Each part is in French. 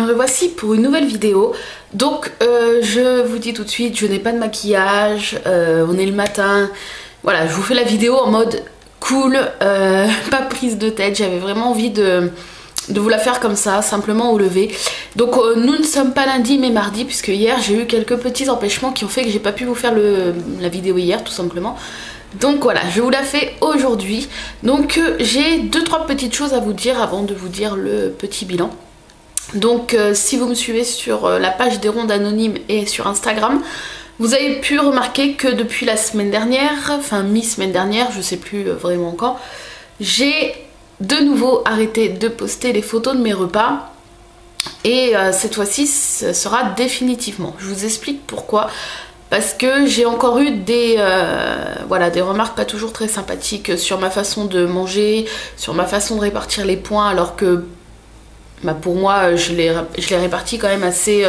me revoici pour une nouvelle vidéo. Donc je vous dis tout de suite, je n'ai pas de maquillage, on est le matin. Voilà, je vous fais la vidéo en mode cool, pas prise de tête. J'avais vraiment envie de vous la faire comme ça, simplement au lever. Donc nous ne sommes pas lundi mais mardi, puisque hier j'ai eu quelques petits empêchements qui ont fait que j'ai pas pu vous faire la vidéo hier tout simplement. Donc voilà, je vous la fais aujourd'hui. Donc j'ai 2-3 petites choses à vous dire avant de vous dire le petit bilan. Donc si vous me suivez sur la page des rondes anonymes et sur Instagram, vous avez pu remarquer que depuis la semaine dernière, enfin mi-semaine dernière, je sais plus vraiment quand, j'ai de nouveau arrêté de poster les photos de mes repas. Et cette fois-ci, ce sera définitivement. Je vous explique pourquoi. Parce que j'ai encore eu des remarques pas toujours très sympathiques sur ma façon de manger, sur ma façon de répartir les points, alors que pour moi je les répartis quand même assez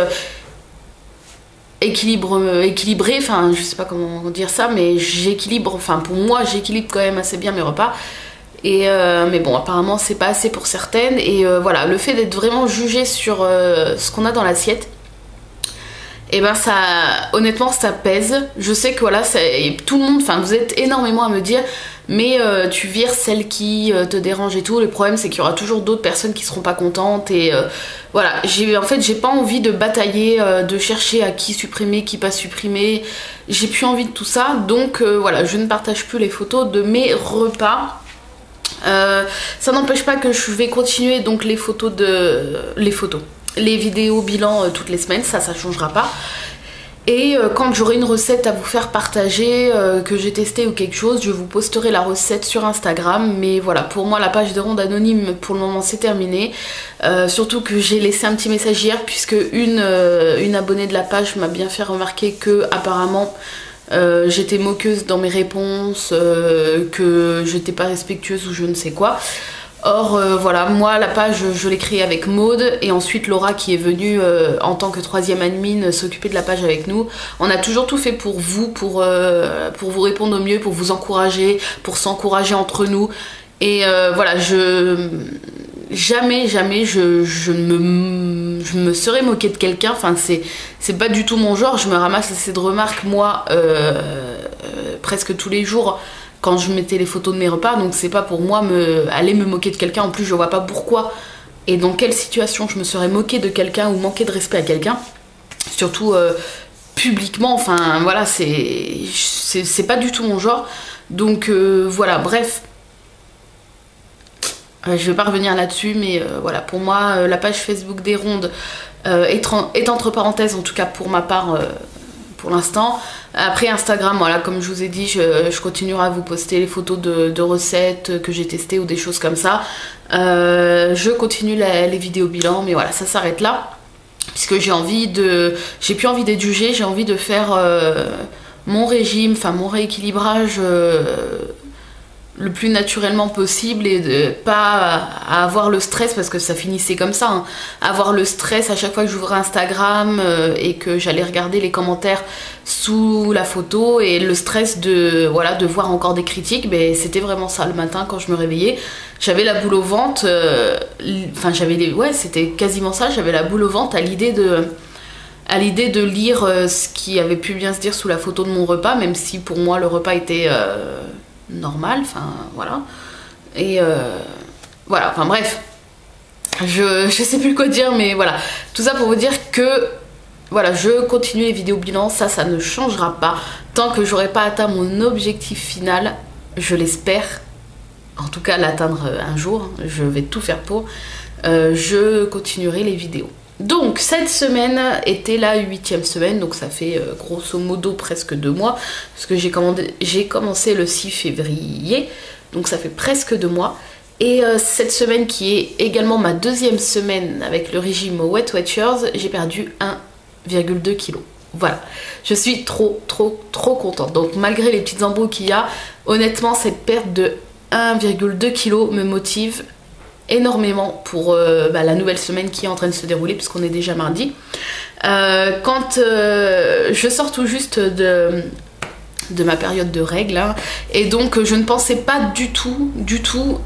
équilibré, enfin je sais pas comment dire ça, mais j'équilibre, enfin pour moi j'équilibre quand même assez bien mes repas. Et mais bon, apparemment c'est pas assez pour certaines. Et voilà, le fait d'être vraiment jugé sur ce qu'on a dans l'assiette, et ben ça, honnêtement ça pèse. Je sais que voilà, tout le monde, enfin vous êtes énormément à me dire mais tu vires celle qui te dérange et tout. Le problème c'est qu'il y aura toujours d'autres personnes qui seront pas contentes. Et voilà, en fait j'ai pas envie de batailler, de chercher à qui supprimer, qui pas supprimer. J'ai plus envie de tout ça. Donc voilà, je ne partage plus les photos de mes repas. Ça n'empêche pas que je vais continuer donc les vidéos bilan toutes les semaines, ça changera pas. Et quand j'aurai une recette à vous faire partager, que j'ai testé ou quelque chose, je vous posterai la recette sur Instagram. Mais voilà, pour moi la page des rondes anonymes pour le moment c'est terminé. Surtout que j'ai laissé un petit message hier, puisque une abonnée de la page m'a bien fait remarquer que apparemment j'étais moqueuse dans mes réponses, que j'étais pas respectueuse ou je ne sais quoi. Or voilà, moi la page je l'ai créée avec Maude et ensuite Laura qui est venue en tant que troisième admin s'occuper de la page avec nous. On a toujours tout fait pour vous, pour vous répondre au mieux, pour vous encourager, pour s'encourager entre nous. Et voilà, jamais je me serais moquée de quelqu'un. Enfin c'est pas du tout mon genre. Je me ramasse assez de remarques moi presque tous les jours quand je mettais les photos de mes repas, donc c'est pas pour moi aller me moquer de quelqu'un. En plus je vois pas pourquoi et dans quelle situation je me serais moquée de quelqu'un ou manqué de respect à quelqu'un, surtout publiquement. Enfin voilà, c'est pas du tout mon genre. Donc voilà, bref, je vais pas revenir là-dessus, mais voilà, pour moi la page Facebook des rondes est entre parenthèses, en tout cas pour ma part pour l'instant. Après Instagram, voilà, comme je vous ai dit, je continuerai à vous poster les photos de recettes que j'ai testées ou des choses comme ça. Je continue les vidéos bilan, mais voilà, ça s'arrête là. Puisque j'ai plus envie d'être jugée, j'ai envie de faire mon régime, enfin mon rééquilibrage le plus naturellement possible, et de pas avoir le stress, parce que ça finissait comme ça, hein, avoir le stress à chaque fois que j'ouvrais Instagram et que j'allais regarder les commentaires sous la photo, et le stress de voir encore des critiques. Ben c'était vraiment ça le matin quand je me réveillais, j'avais la boule au ventre, enfin c'était quasiment ça, j'avais la boule au ventre à l'idée de lire ce qui avait pu bien se dire sous la photo de mon repas, même si pour moi le repas était normal, enfin voilà. Et voilà, enfin bref, je sais plus quoi dire, mais voilà, tout ça pour vous dire que voilà, je continue les vidéos bilan, ça ne changera pas tant que j'aurai pas atteint mon objectif final. Je l'espère en tout cas l'atteindre un jour, je vais tout faire pour. Je continuerai les vidéos. Donc cette semaine était la 8e semaine, donc ça fait grosso modo presque 2 mois, parce que j'ai commencé le 6 février, donc ça fait presque 2 mois. Et cette semaine qui est également ma 2e semaine avec le régime Weight Watchers, j'ai perdu 1,2 kg. Voilà, je suis trop contente. Donc malgré les petites embrouilles qu'il y a, honnêtement cette perte de 1,2 kg me motive énormément pour la nouvelle semaine qui est en train de se dérouler, puisqu'on est déjà mardi. Quand je sors tout juste de ma période de règles, hein. Et donc je ne pensais pas du tout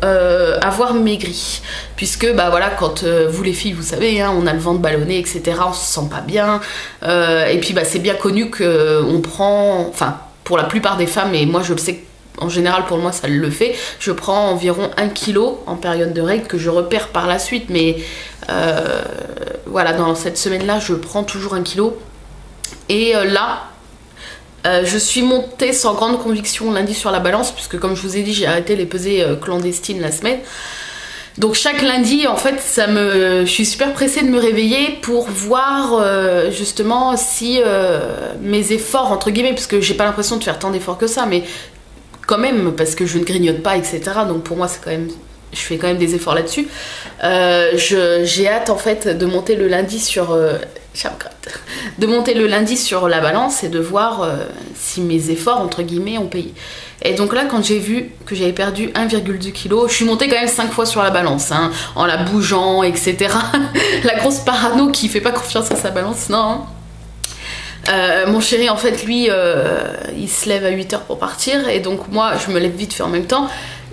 avoir maigri, puisque bah voilà, quand vous les filles vous savez, hein, on a le ventre ballonné, etc., on se sent pas bien, et puis bah c'est bien connu que on prend, enfin pour la plupart des femmes, et moi je le sais en général pour moi ça le fait, je prends environ 1 kg en période de règles que je repère par la suite, mais voilà, dans cette semaine là je prends toujours 1 kg. Et là je suis montée sans grande conviction lundi sur la balance, puisque comme je vous ai dit j'ai arrêté les pesées clandestines la semaine. Donc chaque lundi en fait je suis super pressée de me réveiller pour voir justement si mes efforts entre guillemets, parce que j'ai pas l'impression de faire tant d'efforts que ça, mais quand même parce que je ne grignote pas, etc. Donc pour moi c'est quand même, je fais quand même des efforts là-dessus. J'ai hâte en fait de monter le lundi sur la balance et de voir si mes efforts entre guillemets ont payé. Et donc là quand j'ai vu que j'avais perdu 1,2 kg, je suis montée quand même 5 fois sur la balance, hein, en la bougeant, etc. La grosse parano qui fait pas confiance à sa balance, non. Mon chéri en fait lui il se lève à 8 h pour partir, et donc moi je me lève vite fait en même temps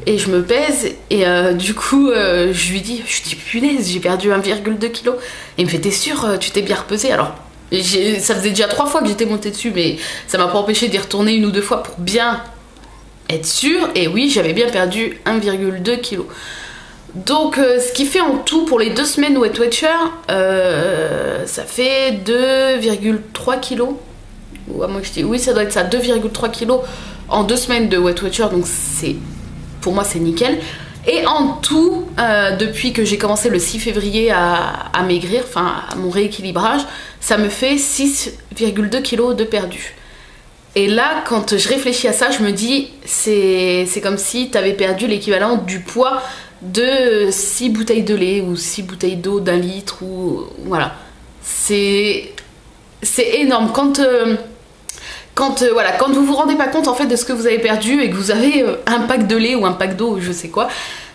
et je me pèse, et du coup je lui dis punaise, j'ai perdu 1,2 kg. Et il me fait t'es sûre, tu t'es bien repesée? Alors ça faisait déjà 3 fois que j'étais montée dessus, mais ça m'a pas empêché d'y retourner 1 ou 2 fois pour bien être sûre, et oui j'avais bien perdu 1,2 kg. Donc ce qui fait en tout pour les 2 semaines Weight Watcher, ça fait 2,3 kg. Ou à moi je dis oui, ça doit être ça, 2,3 kg en 2 semaines de Weight Watcher, donc c'est, pour moi c'est nickel. Et en tout, depuis que j'ai commencé le 6 février à maigrir, enfin à mon rééquilibrage, ça me fait 6,2 kg de perdu. Et là, quand je réfléchis à ça, je me dis, c'est comme si tu avais perdu l'équivalent du poids de 6 bouteilles de lait ou 6 bouteilles d'eau d'1 litre, ou voilà. C'est énorme. Voilà, quand vous vous rendez pas compte en fait de ce que vous avez perdu et que vous avez un pack de lait ou un pack d'eau, je sais quoi,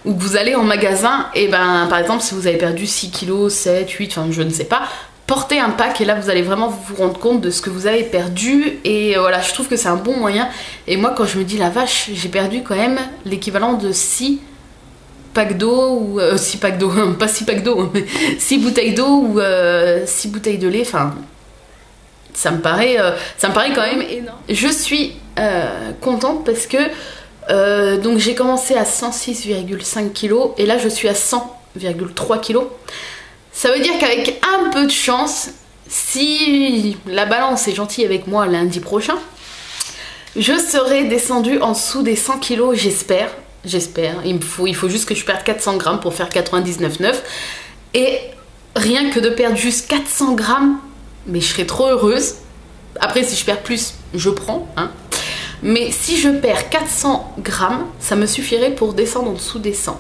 ou que vous allez en magasin, et ben par exemple si vous avez perdu 6 kg, 7, 8, enfin je ne sais pas, portez un pack et là vous allez vraiment vous rendre compte de ce que vous avez perdu. Et voilà, je trouve que c'est un bon moyen. Et moi quand je me dis la vache, j'ai perdu quand même l'équivalent de 6 packs d'eau, ou 6 packs d'eau, pas 6 packs d'eau, mais 6 bouteilles d'eau ou 6 bouteilles de lait, enfin ça me paraît quand même énorme. Je suis contente parce que donc j'ai commencé à 106,5 kg et là je suis à 100,3 kg. Ça veut dire qu'avec un peu de chance, si la balance est gentille avec moi lundi prochain, je serai descendue en dessous des 100 kg, j'espère. Il faut juste que je perde 400 grammes pour faire 99,9. Et rien que de perdre juste 400 grammes, mais je serais trop heureuse. Après, si je perds plus, je prends, hein. Mais si je perds 400 grammes, ça me suffirait pour descendre en dessous des 100.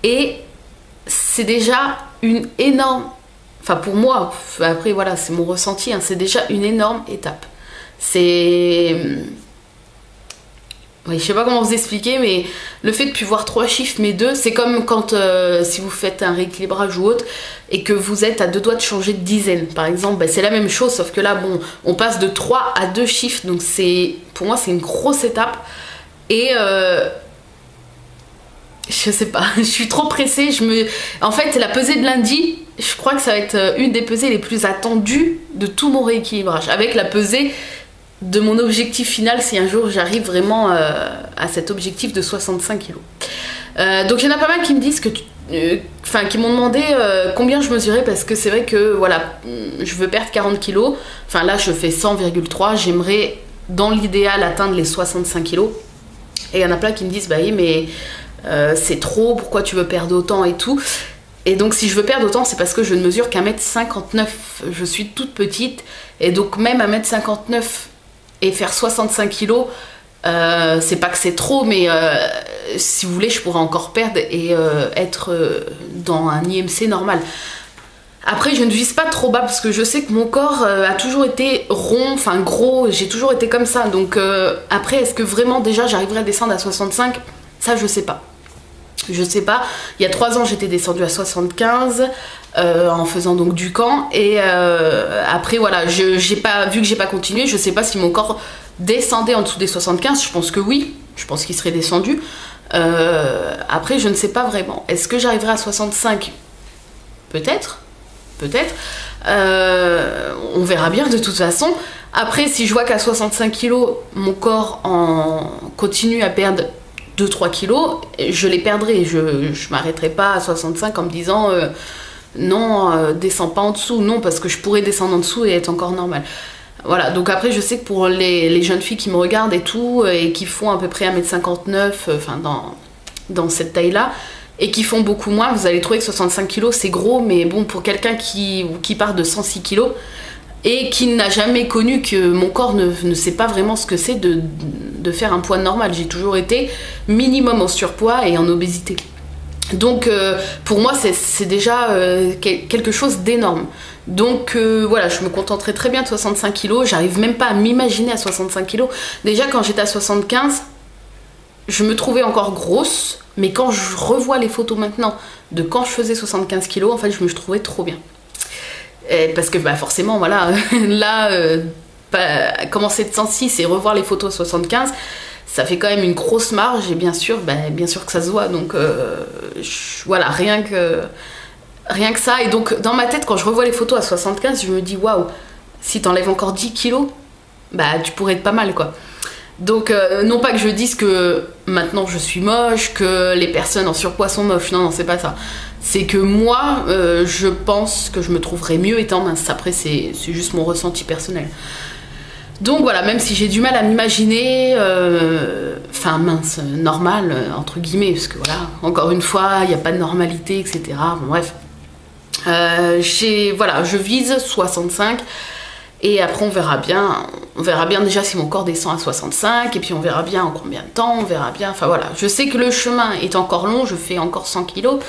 Et c'est déjà une énorme... Enfin, pour moi, après, voilà, c'est mon ressenti, hein, c'est déjà une énorme étape. C'est... Oui, je sais pas comment vous expliquer, mais le fait de plus voir 3 chiffres mais 2, c'est comme quand si vous faites un rééquilibrage ou autre et que vous êtes à 2 doigts de changer de dizaine par exemple, ben c'est la même chose, sauf que là bon, on passe de 3 à 2 chiffres, donc c'est, pour moi c'est une grosse étape. Et je sais pas, je suis trop pressée. En fait la pesée de lundi, je crois que ça va être une des pesées les plus attendues de tout mon rééquilibrage, avec la pesée de mon objectif final si un jour j'arrive vraiment à cet objectif de 65 kg. Donc il y en a pas mal qui me disent qui m'ont demandé combien je mesurais, parce que c'est vrai que voilà, je veux perdre 40 kg. Enfin là je fais 100,3, j'aimerais dans l'idéal atteindre les 65 kg. Et il y en a plein qui me disent bah oui mais c'est trop, pourquoi tu veux perdre autant et tout. Et donc si je veux perdre autant, c'est parce que je ne mesure qu'à 1m59, je suis toute petite, et donc même à 1m59 et faire 65 kg, c'est pas que c'est trop, mais si vous voulez je pourrais encore perdre et être dans un IMC normal. Après je ne vise pas trop bas parce que je sais que mon corps a toujours été rond, enfin gros, j'ai toujours été comme ça, donc après est-ce que vraiment déjà j'arriverai à descendre à 65, ça je sais pas. Je sais pas, il y a 3 ans j'étais descendue à 75 en faisant donc du camp, et après voilà, vu que j'ai pas continué, je sais pas si mon corps descendait en dessous des 75, je pense que oui, je pense qu'il serait descendu. Après, je ne sais pas vraiment. Est-ce que j'arriverai à 65? Peut-être, peut-être. On verra bien de toute façon. Après, si je vois qu'à 65 kg, mon corps continue à perdre 2-3 kilos, je les perdrai. Je m'arrêterai pas à 65 en me disant non, descends pas en dessous. Non, parce que je pourrais descendre en dessous et être encore normal. Voilà, donc après je sais que pour les jeunes filles qui me regardent et tout, et qui font à peu près 1m59, enfin dans cette taille-là, et qui font beaucoup moins, vous allez trouver que 65 kg c'est gros, mais bon, pour quelqu'un qui part de 106 kg, et qui n'a jamais connu que mon corps ne sait pas vraiment ce que c'est de faire un poids normal. J'ai toujours été minimum en surpoids et en obésité. Donc pour moi c'est déjà quelque chose d'énorme. Donc voilà, je me contenterai très bien de 65 kg, j'arrive même pas à m'imaginer à 65 kg. Déjà quand j'étais à 75, je me trouvais encore grosse, mais quand je revois les photos maintenant de quand je faisais 75 kg, en fait je me trouvais trop bien. Parce que bah, forcément voilà, là commencer de 106 et revoir les photos à 75, ça fait quand même une grosse marge, et bien sûr que ça se voit, donc voilà, rien que ça. Et donc dans ma tête, quand je revois les photos à 75, je me dis waouh, si t'enlèves encore 10 kilos, bah tu pourrais être pas mal quoi. Donc non pas que je dise que maintenant je suis moche, que les personnes en surpoids sont moches, non c'est pas ça. C'est que moi je pense que je me trouverais mieux étant mince. Après c'est juste mon ressenti personnel. Donc voilà, même si j'ai du mal à m'imaginer, enfin mince, normal, entre guillemets, parce que voilà, encore une fois, il n'y a pas de normalité, etc. Bon, bref. Voilà, je vise 65, et après on verra bien déjà si mon corps descend à 65, et puis on verra bien en combien de temps, on verra bien, enfin voilà. Je sais que le chemin est encore long, je fais encore 100 kilos,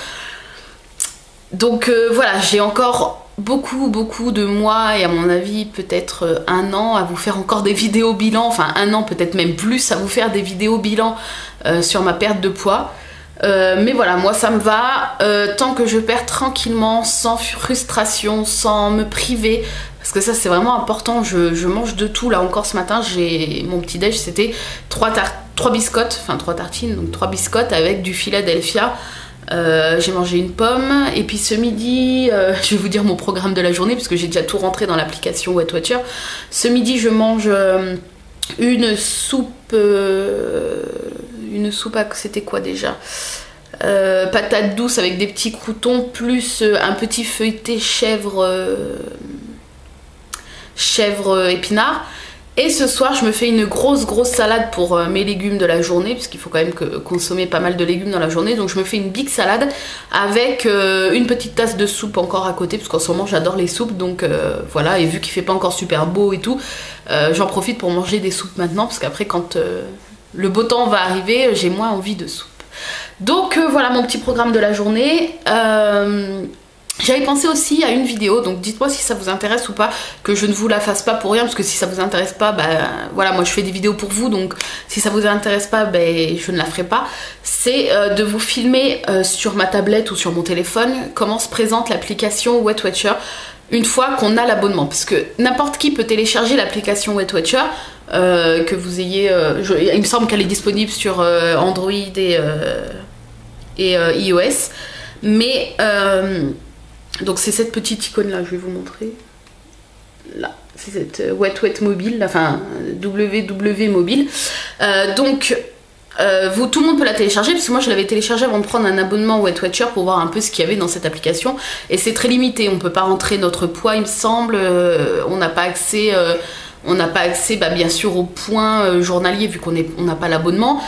donc voilà, j'ai encore beaucoup de mois, et à mon avis peut-être un an à vous faire encore des vidéos bilan, enfin un an peut-être même plus à vous faire des vidéos bilan sur ma perte de poids. Mais voilà, moi ça me va, tant que je perds tranquillement, sans frustration, sans me priver, parce que ça c'est vraiment important. Je mange de tout. Là encore ce matin, mon petit déj c'était 3 biscottes, enfin 3 tartines, donc 3 biscottes avec du Philadelphia. J'ai mangé une pomme, et puis ce midi, je vais vous dire mon programme de la journée parce que j'ai déjà tout rentré dans l'application Weight Watcher. Ce midi je mange une soupe, c'était quoi déjà, patate douce avec des petits croutons, plus un petit feuilleté chèvre épinard. Et ce soir je me fais une grosse salade pour mes légumes de la journée, puisqu'il faut quand même consommer pas mal de légumes dans la journée. Donc je me fais une big salade avec une petite tasse de soupe encore à côté, parce qu'en ce moment j'adore les soupes. Donc voilà, et vu qu'il fait pas encore super beau et tout, j'en profite pour manger des soupes maintenant, parce qu'après quand le beau temps va arriver, j'ai moins envie de soupe. Donc voilà mon petit programme de la journée. J'avais pensé aussi à une vidéo, donc dites-moi si ça vous intéresse ou pas, que je ne vous la fasse pas pour rien, parce que si ça vous intéresse pas, bah voilà, moi je fais des vidéos pour vous, donc si ça vous intéresse pas, ben je ne la ferai pas. C'est de vous filmer sur ma tablette ou sur mon téléphone comment se présente l'application Weight Watcher une fois qu'on a l'abonnement, parce que n'importe qui peut télécharger l'application Weight Watcher, que vous ayez, il me semble qu'elle est disponible sur Android et iOS, mais donc c'est cette petite icône là, je vais vous montrer. Là, c'est cette Weight mobile, enfin WW mobile. Donc tout le monde peut la télécharger, parce que moi je l'avais téléchargée avant de prendre un abonnement Weight Watcher pour voir un peu ce qu'il y avait dans cette application. Et c'est très limité, on peut pas rentrer notre poids il me semble, on n'a pas accès, bah, bien sûr aux points journaliers vu qu'on n'a pas l'abonnement.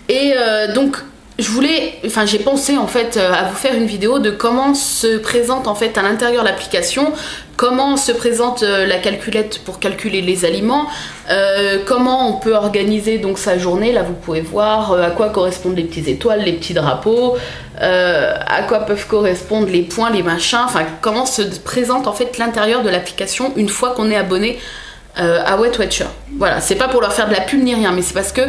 Et donc j'ai pensé en fait à vous faire une vidéo de comment se présente en fait à l'intérieur l'application, comment se présente la calculette pour calculer les aliments, comment on peut organiser donc sa journée. Là vous pouvez voir à quoi correspondent les petites étoiles, les petits drapeaux, à quoi peuvent correspondre les points, les machins, enfin comment se présente en fait l'intérieur de l'application une fois qu'on est abonné à Weight Watcher. Voilà, c'est pas pour leur faire de la pub ni rien, mais c'est parce que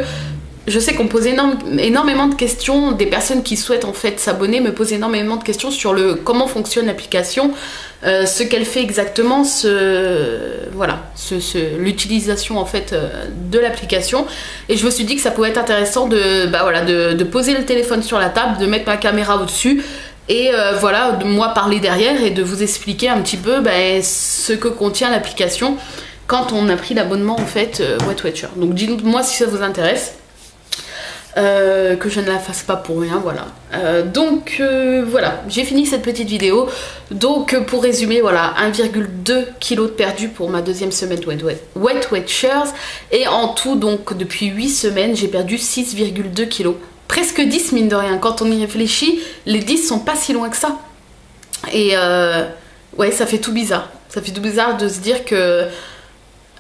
je sais qu'on pose énormément de questions, des personnes qui souhaitent en fait s'abonner me posent énormément de questions sur comment fonctionne l'application, ce qu'elle fait exactement, l'utilisation en fait de l'application. Et je me suis dit que ça pouvait être intéressant de poser le téléphone sur la table, de mettre ma caméra au-dessus et de moi parler derrière et de vous expliquer un petit peu ce que contient l'application quand on a pris l'abonnement en fait WeightWatchers. Donc dites-moi si ça vous intéresse. Que je ne la fasse pas pour rien, voilà. Voilà, j'ai fini cette petite vidéo. Donc pour résumer, voilà, 1,2 kg de perdu pour ma deuxième semaine de WeightWatchers. Et en tout, donc depuis 8 semaines, j'ai perdu 6,2 kg. Presque 10 mine de rien. Quand on y réfléchit, les 10 sont pas si loin que ça. Et ouais, ça fait tout bizarre. Ça fait tout bizarre de se dire que...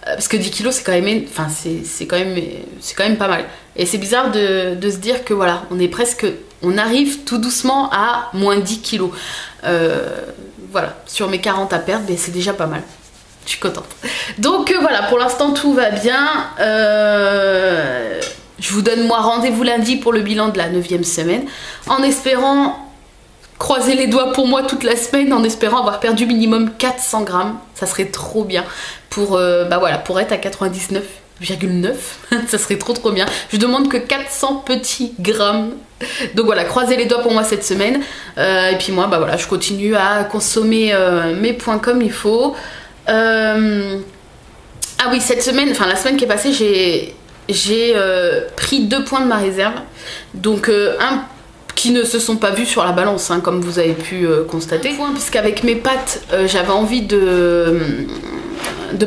Parce que 10 kilos c'est quand même, enfin c'est quand même pas mal. Et c'est bizarre de se dire que voilà, on arrive tout doucement à moins 10 kilos. Voilà, sur mes 40 à perdre, mais c'est déjà pas mal. Je suis contente. Donc voilà, pour l'instant tout va bien. Je vous donne moi rendez-vous lundi pour le bilan de la 9e semaine. En espérant... Croisez les doigts pour moi toute la semaine en espérant avoir perdu minimum 400 grammes. Ça serait trop bien pour être à 99,9. Ça serait trop bien. Je demande que 400 petits grammes. Donc voilà, croisez les doigts pour moi cette semaine. Et puis moi, je continue à consommer mes points comme il faut. Ah oui, cette semaine, enfin la semaine qui est passée, j'ai pris 2 points de ma réserve. Donc qui ne se sont pas vus sur la balance, hein, comme vous avez pu constater. Puisqu'avec mes pâtes, j'avais envie de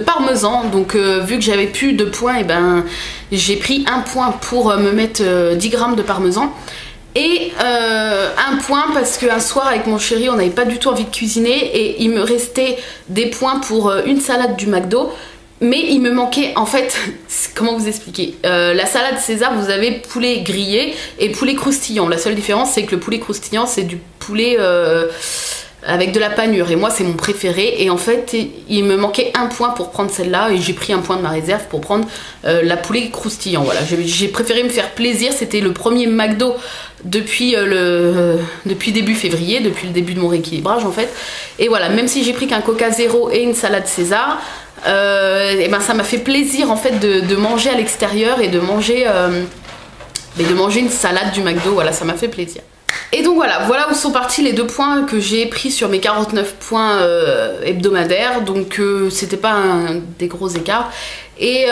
parmesan, donc vu que j'avais plus de points, et j'ai pris 1 point pour me mettre 10 grammes de parmesan. Et 1 point parce qu'un soir avec mon chéri, on n'avait pas du tout envie de cuisiner et il me restait des points pour une salade du McDo. Mais il me manquait, en fait, comment vous expliquer, la salade César, vous avez poulet grillé et poulet croustillant. La seule différence, c'est que le poulet croustillant, c'est du poulet avec de la panure. Et moi, c'est mon préféré. Et en fait, il me manquait 1 point pour prendre celle-là. Et j'ai pris 1 point de ma réserve pour prendre la poulet croustillant. Voilà, j'ai préféré me faire plaisir. C'était le premier McDo depuis début février, depuis le début de mon rééquilibrage, en fait. Et voilà, même si j'ai pris qu'un Coca Zéro et une salade César... ça m'a fait plaisir en fait de manger à l'extérieur et de manger une salade du McDo, voilà, ça m'a fait plaisir. Et donc voilà où sont partis les 2 points que j'ai pris sur mes 49 points hebdomadaires, donc c'était pas des gros écarts. Et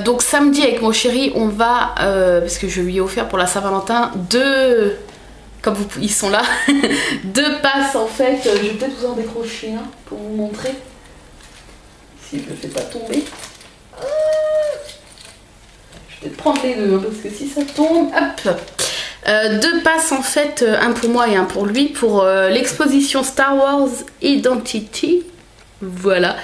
donc samedi avec mon chéri on va, parce que je lui ai offert pour la Saint-Valentin 2, comme ils sont là, 2 passes en fait, je vais peut-être vous en décrocher un pour vous montrer. Si je le fais pas tomber. Je vais peut-être prendre les 2 parce que si ça tombe, hop. 2 passes en fait, un pour moi et un pour lui, pour l'exposition Star Wars Identity. Voilà,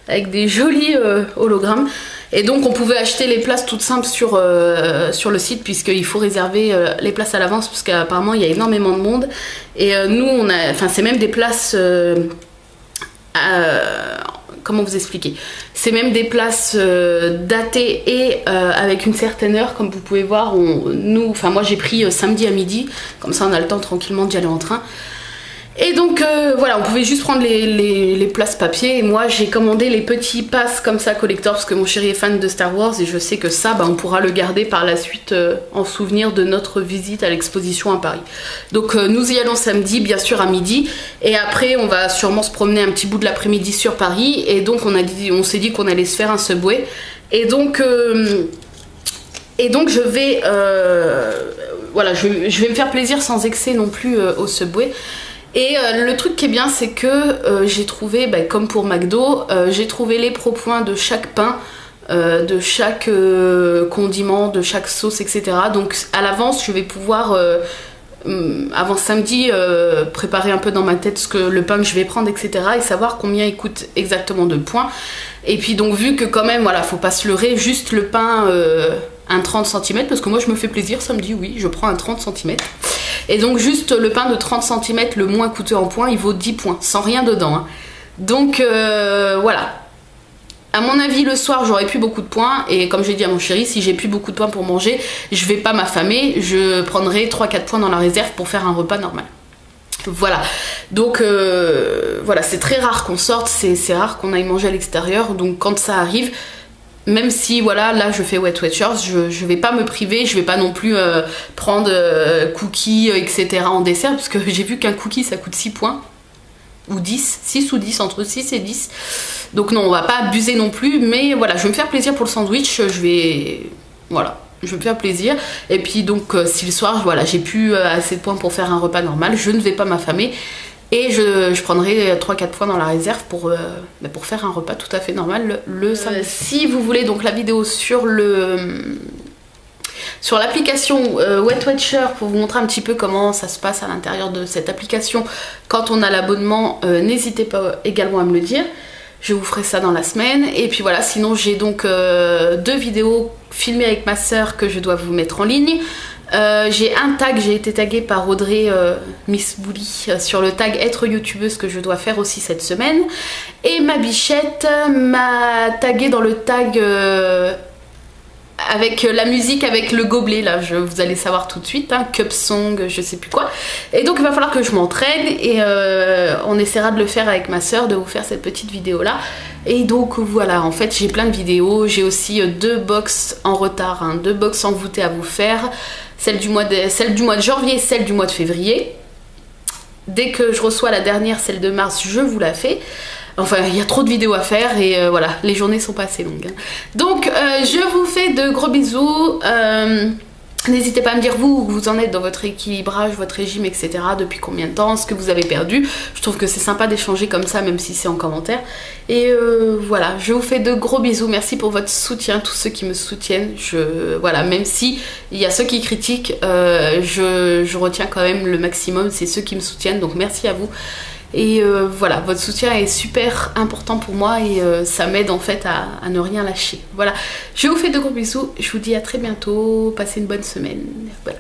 avec des jolis hologrammes. Et donc on pouvait acheter les places toutes simples sur le site, puisqu'il faut réserver les places à l'avance, parce qu'apparemment il y a énormément de monde. Et nous on a, enfin c'est même des places... comment vous expliquer, c'est même des places datées et avec une certaine heure, comme vous pouvez voir. Moi j'ai pris samedi à midi, comme ça on a le temps tranquillement d'y aller en train. Et donc voilà, on pouvait juste prendre les places papier. Et moi j'ai commandé les petits passes comme ça collector, parce que mon chéri est fan de Star Wars et je sais que ça on pourra le garder par la suite en souvenir de notre visite à l'exposition à Paris. Donc nous y allons samedi, bien sûr à midi, et après on va sûrement se promener un petit bout de l'après-midi sur Paris. Et donc on s'est dit qu'on allait se faire un Subway. Et donc je vais voilà, je vais me faire plaisir sans excès non plus au Subway. Et le truc qui est bien, c'est que j'ai trouvé, comme pour McDo, j'ai trouvé les propoints de chaque pain, de chaque condiment, de chaque sauce, etc. Donc à l'avance, je vais pouvoir, avant samedi, préparer un peu dans ma tête le pain que je vais prendre, etc. Et savoir combien il coûte exactement de points. Et puis donc vu que quand même, voilà, faut pas se leurrer, juste le pain, un 30 cm, parce que moi je me fais plaisir samedi, oui, je prends un 30 cm. Et donc juste le pain de 30 cm le moins coûteux en points, il vaut 10 points, sans rien dedans, hein. Donc voilà. À mon avis, le soir, j'aurais plus beaucoup de points. Et comme j'ai dit à mon chéri, si j'ai plus beaucoup de points pour manger, je vais pas m'affamer. Je prendrai 3-4 points dans la réserve pour faire un repas normal. Voilà. Donc, voilà, c'est très rare qu'on sorte. C'est rare qu'on aille manger à l'extérieur. Donc, quand ça arrive, même si, voilà, là, je fais Wet Watchers, je vais pas me priver. Je vais pas non plus prendre cookies, etc. en dessert. Parce que j'ai vu qu'un cookie, ça coûte 6 points. Ou 10, 6 ou 10, entre 6 et 10. Donc non, on va pas abuser non plus, mais voilà, je vais me faire plaisir pour le sandwich, voilà, je vais me faire plaisir. Et puis donc, si le soir, voilà, j'ai plus assez de points pour faire un repas normal, je ne vais pas m'affamer. Et je prendrai 3-4 points dans la réserve pour faire un repas tout à fait normal le samedi. Si vous voulez donc la vidéo sur l'application Wet Watcher pour vous montrer un petit peu comment ça se passe à l'intérieur de cette application quand on a l'abonnement, n'hésitez pas également à me le dire. Je vous ferai ça dans la semaine. Et puis voilà, sinon j'ai donc 2 vidéos filmées avec ma soeur que je dois vous mettre en ligne. J'ai un tag, j'ai été taguée par Audrey Miss Bully sur le tag être youtubeuse que je dois faire aussi cette semaine. Et ma bichette m'a taguée dans le tag avec la musique avec le gobelet là, vous allez savoir tout de suite, hein, Cup Song, je sais plus quoi. Et donc il va falloir que je m'entraîne et on essaiera de le faire avec ma soeur, de vous faire cette petite vidéo là. Et donc voilà, en fait j'ai plein de vidéos, j'ai aussi 2 box en retard, hein, 2 box envoûtées à vous faire, celle du mois de janvier et celle du mois de février. Dès que je reçois la dernière, celle de mars, je vous la fais. Enfin, il y a trop de vidéos à faire et voilà, les journées sont pas assez longues. Donc, je vous fais de gros bisous. N'hésitez pas à me dire vous où vous en êtes dans votre équilibrage, votre régime, etc. Depuis combien de temps, ce que vous avez perdu. Je trouve que c'est sympa d'échanger comme ça, même si c'est en commentaire. Et voilà, je vous fais de gros bisous. Merci pour votre soutien, tous ceux qui me soutiennent. Voilà, même si il y a ceux qui critiquent, je retiens quand même le maximum. C'est ceux qui me soutiennent, donc merci à vous. Et voilà, votre soutien est super important pour moi et ça m'aide en fait à ne rien lâcher. Voilà, je vous fais de gros bisous, je vous dis à très bientôt, passez une bonne semaine. Voilà.